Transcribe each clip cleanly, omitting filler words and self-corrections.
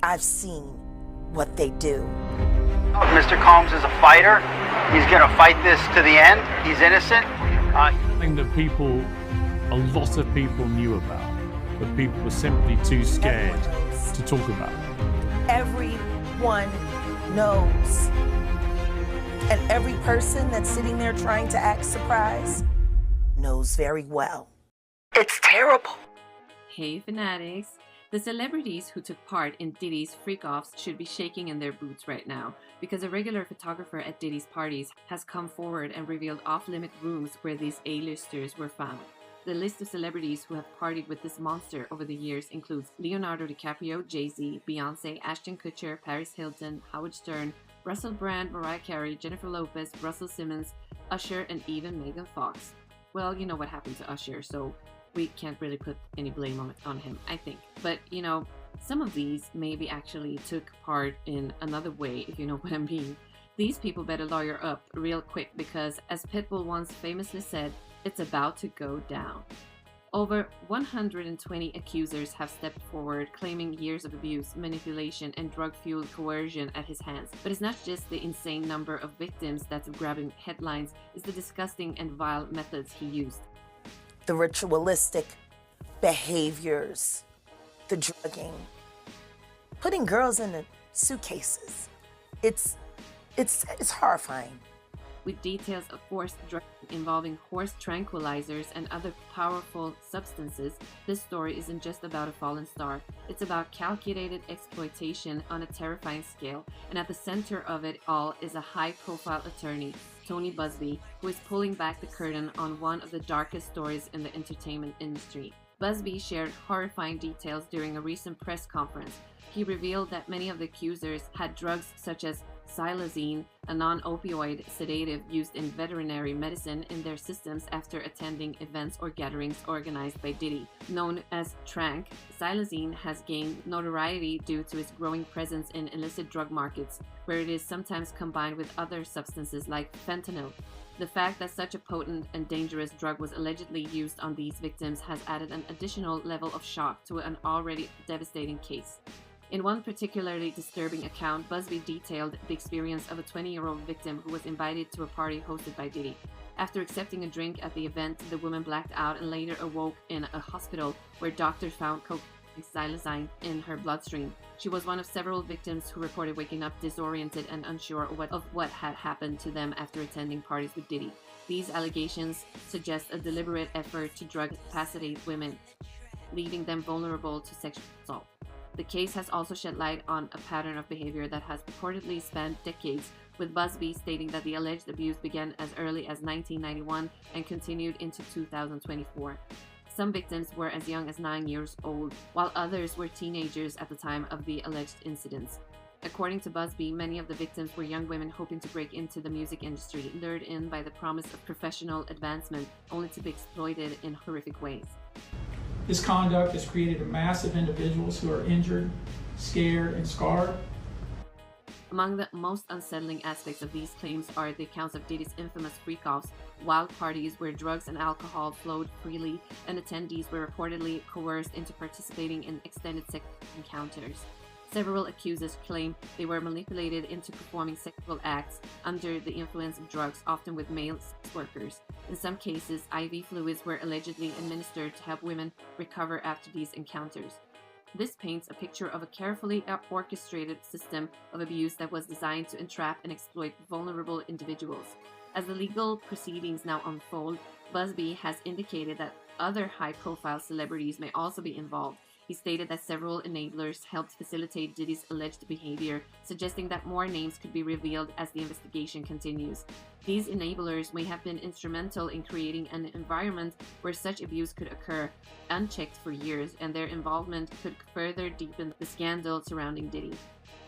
I've seen what they do. Mr. Combs is a fighter. He's going to fight this to the end. He's innocent. Something that a lot of people knew about, but people were simply too scared to talk about. Everyone knows. And every person that's sitting there trying to act surprised knows very well. It's terrible. Hey fanatics! The celebrities who took part in Diddy's freak-offs should be shaking in their boots right now, because a regular photographer at Diddy's parties has come forward and revealed off-limit rooms where these A-listers were found. The list of celebrities who have partied with this monster over the years includes Leonardo DiCaprio, Jay-Z, Beyonce, Ashton Kutcher, Paris Hilton, Howard Stern, Russell Brand, Mariah Carey, Jennifer Lopez, Russell Simmons, Usher, and even Megan Fox. Well, you know what happened to Usher, so we can't really put any blame on him, I think. But, you know, some of these maybe actually took part in another way, if you know what I mean. These people better lawyer up real quick because, as Pitbull once famously said, it's about to go down. Over 120 accusers have stepped forward claiming years of abuse, manipulation, and drug-fueled coercion at his hands. But it's not just the insane number of victims that's grabbing headlines, it's the disgusting and vile methods he used. The ritualistic behaviors, the drugging, putting girls in the suitcases. It's horrifying. With details of forced drugging involving horse tranquilizers and other powerful substances, this story isn't just about a fallen star. It's about calculated exploitation on a terrifying scale, and at the center of it all is a high-profile attorney, Tony Busby, who is pulling back the curtain on one of the darkest stories in the entertainment industry. Busby shared horrifying details during a recent press conference. He revealed that many of the accusers had drugs such as xylazine, a non-opioid sedative used in veterinary medicine, in their systems after attending events or gatherings organized by Diddy. Known as Trank, xylazine has gained notoriety due to its growing presence in illicit drug markets, where it is sometimes combined with other substances like fentanyl. The fact that such a potent and dangerous drug was allegedly used on these victims has added an additional level of shock to an already devastating case. In one particularly disturbing account, Busby detailed the experience of a 20-year-old victim who was invited to a party hosted by Diddy. After accepting a drink at the event, the woman blacked out and later awoke in a hospital where doctors found xylazine in her bloodstream. She was one of several victims who reported waking up disoriented and unsure of what had happened to them after attending parties with Diddy. These allegations suggest a deliberate effort to drug-capacitate women, leaving them vulnerable to sexual assault. The case has also shed light on a pattern of behavior that has reportedly spanned decades, with Busby stating that the alleged abuse began as early as 1991 and continued into 2024. Some victims were as young as 9 years old, while others were teenagers at the time of the alleged incidents. According to Busby, many of the victims were young women hoping to break into the music industry, lured in by the promise of professional advancement, only to be exploited in horrific ways. This conduct has created a mass of individuals who are injured, scared, and scarred. Among the most unsettling aspects of these claims are the accounts of Diddy's infamous freak-offs, wild parties where drugs and alcohol flowed freely, and attendees were reportedly coerced into participating in extended sex encounters. Several accusers claim they were manipulated into performing sexual acts under the influence of drugs, often with male sex workers. In some cases, IV fluids were allegedly administered to help women recover after these encounters. This paints a picture of a carefully orchestrated system of abuse that was designed to entrap and exploit vulnerable individuals. As the legal proceedings now unfold, Busby has indicated that other high-profile celebrities may also be involved. He stated that several enablers helped facilitate Diddy's alleged behavior, suggesting that more names could be revealed as the investigation continues. These enablers may have been instrumental in creating an environment where such abuse could occur unchecked for years, and their involvement could further deepen the scandal surrounding Diddy.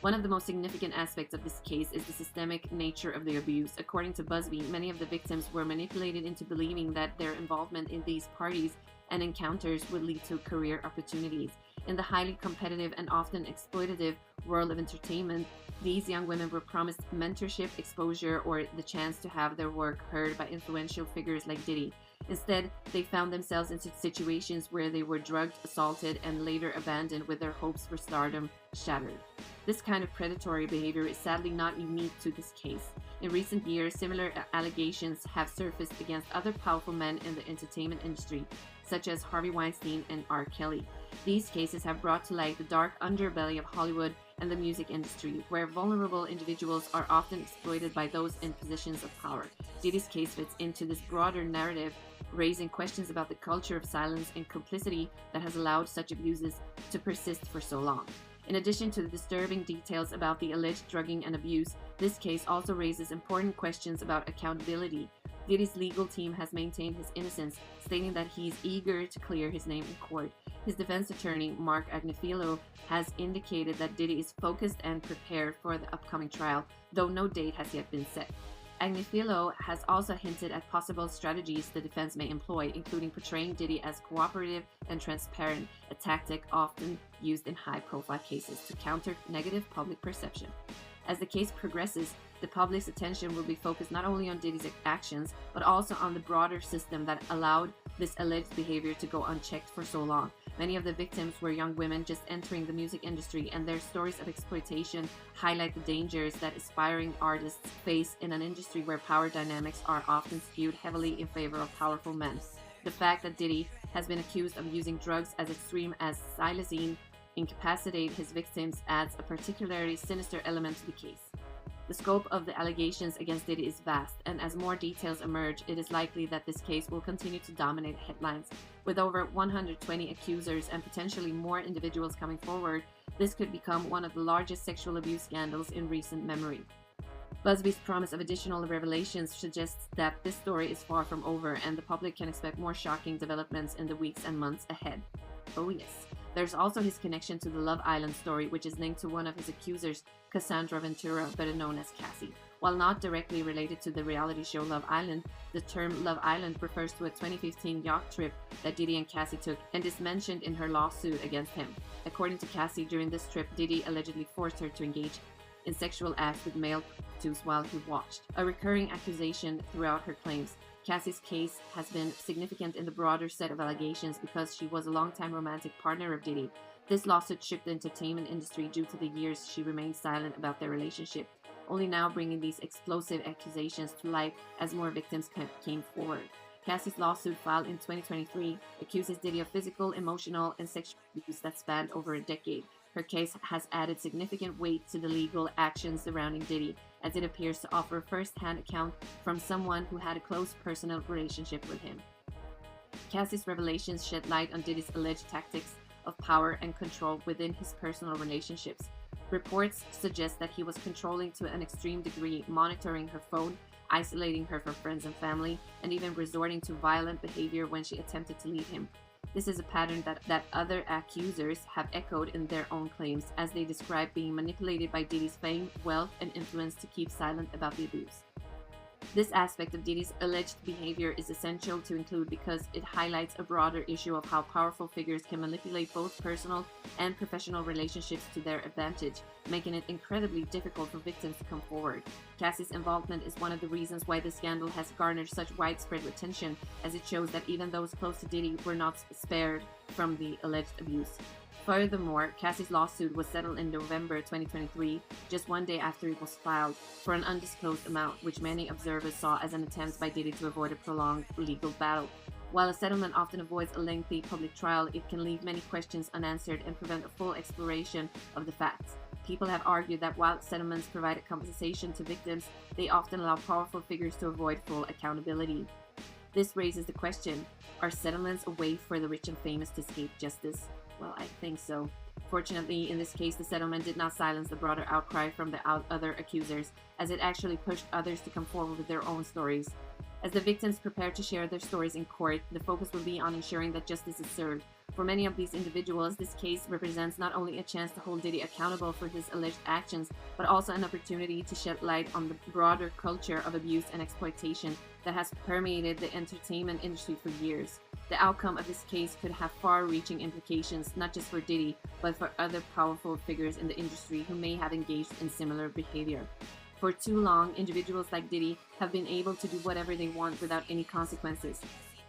One of the most significant aspects of this case is the systemic nature of the abuse. According to Busby, many of the victims were manipulated into believing that their involvement in these parties and encounters would lead to career opportunities. In the highly competitive and often exploitative world of entertainment, these young women were promised mentorship, exposure, or the chance to have their work heard by influential figures like Diddy. Instead, they found themselves in situations where they were drugged, assaulted, and later abandoned with their hopes for stardom shattered. This kind of predatory behavior is sadly not unique to this case. In recent years, similar allegations have surfaced against other powerful men in the entertainment industry, such as Harvey Weinstein and R. Kelly. These cases have brought to light the dark underbelly of Hollywood and the music industry, where vulnerable individuals are often exploited by those in positions of power. Diddy's case fits into this broader narrative, raising questions about the culture of silence and complicity that has allowed such abuses to persist for so long. In addition to the disturbing details about the alleged drugging and abuse, this case also raises important questions about accountability. Diddy's legal team has maintained his innocence, stating that he is eager to clear his name in court. His defense attorney, Mark Agnifilo, has indicated that Diddy is focused and prepared for the upcoming trial, though no date has yet been set. Agnifilo has also hinted at possible strategies the defense may employ, including portraying Diddy as cooperative and transparent, a tactic often used in high-profile cases to counter negative public perception. As the case progresses, the public's attention will be focused not only on Diddy's actions, but also on the broader system that allowed this alleged behavior to go unchecked for so long. Many of the victims were young women just entering the music industry, and their stories of exploitation highlight the dangers that aspiring artists face in an industry where power dynamics are often skewed heavily in favor of powerful men. The fact that Diddy has been accused of using drugs as extreme as xylazine incapacitate his victims adds a particularly sinister element to the case. The scope of the allegations against Diddy is vast, and as more details emerge, it is likely that this case will continue to dominate headlines. With over 120 accusers and potentially more individuals coming forward, this could become one of the largest sexual abuse scandals in recent memory. Busby's promise of additional revelations suggests that this story is far from over, and the public can expect more shocking developments in the weeks and months ahead. Oh yes. There's also his connection to the Love Island story, which is linked to one of his accusers, Cassandra Ventura, better known as Cassie. While not directly related to the reality show Love Island, the term Love Island refers to a 2015 yacht trip that Diddy and Cassie took and is mentioned in her lawsuit against him. According to Cassie, during this trip, Diddy allegedly forced her to engage in sexual acts with male prostitutes while he watched, a recurring accusation throughout her claims. Cassie's case has been significant in the broader set of allegations because she was a longtime romantic partner of Diddy. This lawsuit shook the entertainment industry due to the years she remained silent about their relationship, only now bringing these explosive accusations to light as more victims came forward. Cassie's lawsuit, filed in 2023, accuses Diddy of physical, emotional, and sexual abuse that spanned over a decade. Her case has added significant weight to the legal actions surrounding Diddy, as it appears to offer a first-hand account from someone who had a close personal relationship with him. Cassie's revelations shed light on Diddy's alleged tactics of power and control within his personal relationships. Reports suggest that he was controlling to an extreme degree, monitoring her phone, isolating her from friends and family, and even resorting to violent behavior when she attempted to leave him. This is a pattern that other accusers have echoed in their own claims, as they describe being manipulated by Diddy's fame, wealth, and influence to keep silent about the abuse. This aspect of Diddy's alleged behavior is essential to include because it highlights a broader issue of how powerful figures can manipulate both personal and professional relationships to their advantage, making it incredibly difficult for victims to come forward. Cassie's involvement is one of the reasons why the scandal has garnered such widespread attention, as it shows that even those close to Diddy were not spared from the alleged abuse. Furthermore, Cassie's lawsuit was settled in November 2023, just one day after it was filed, for an undisclosed amount, which many observers saw as an attempt by Diddy to avoid a prolonged legal battle. While a settlement often avoids a lengthy public trial, it can leave many questions unanswered and prevent a full exploration of the facts. People have argued that while settlements provide a compensation to victims, they often allow powerful figures to avoid full accountability. This raises the question, are settlements a way for the rich and famous to escape justice? Well, I think so. Fortunately, in this case, the settlement did not silence the broader outcry from the other accusers, as it actually pushed others to come forward with their own stories. As the victims prepare to share their stories in court, the focus will be on ensuring that justice is served. For many of these individuals, this case represents not only a chance to hold Diddy accountable for his alleged actions, but also an opportunity to shed light on the broader culture of abuse and exploitation that has permeated the entertainment industry for years. The outcome of this case could have far-reaching implications, not just for Diddy, but for other powerful figures in the industry who may have engaged in similar behavior. For too long, individuals like Diddy have been able to do whatever they want without any consequences.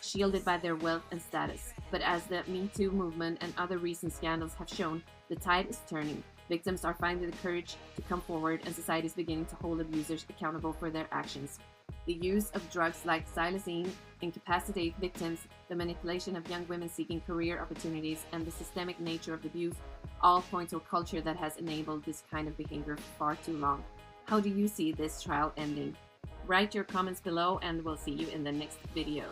shielded by their wealth and status. But as the Me Too movement and other recent scandals have shown, the tide is turning. Victims are finding the courage to come forward, and society is beginning to hold abusers accountable for their actions. The use of drugs like xylazine incapacitate victims, the manipulation of young women seeking career opportunities, and the systemic nature of the abuse all point to a culture that has enabled this kind of behavior for far too long. How do you see this trial ending? Write your comments below, and we'll see you in the next video.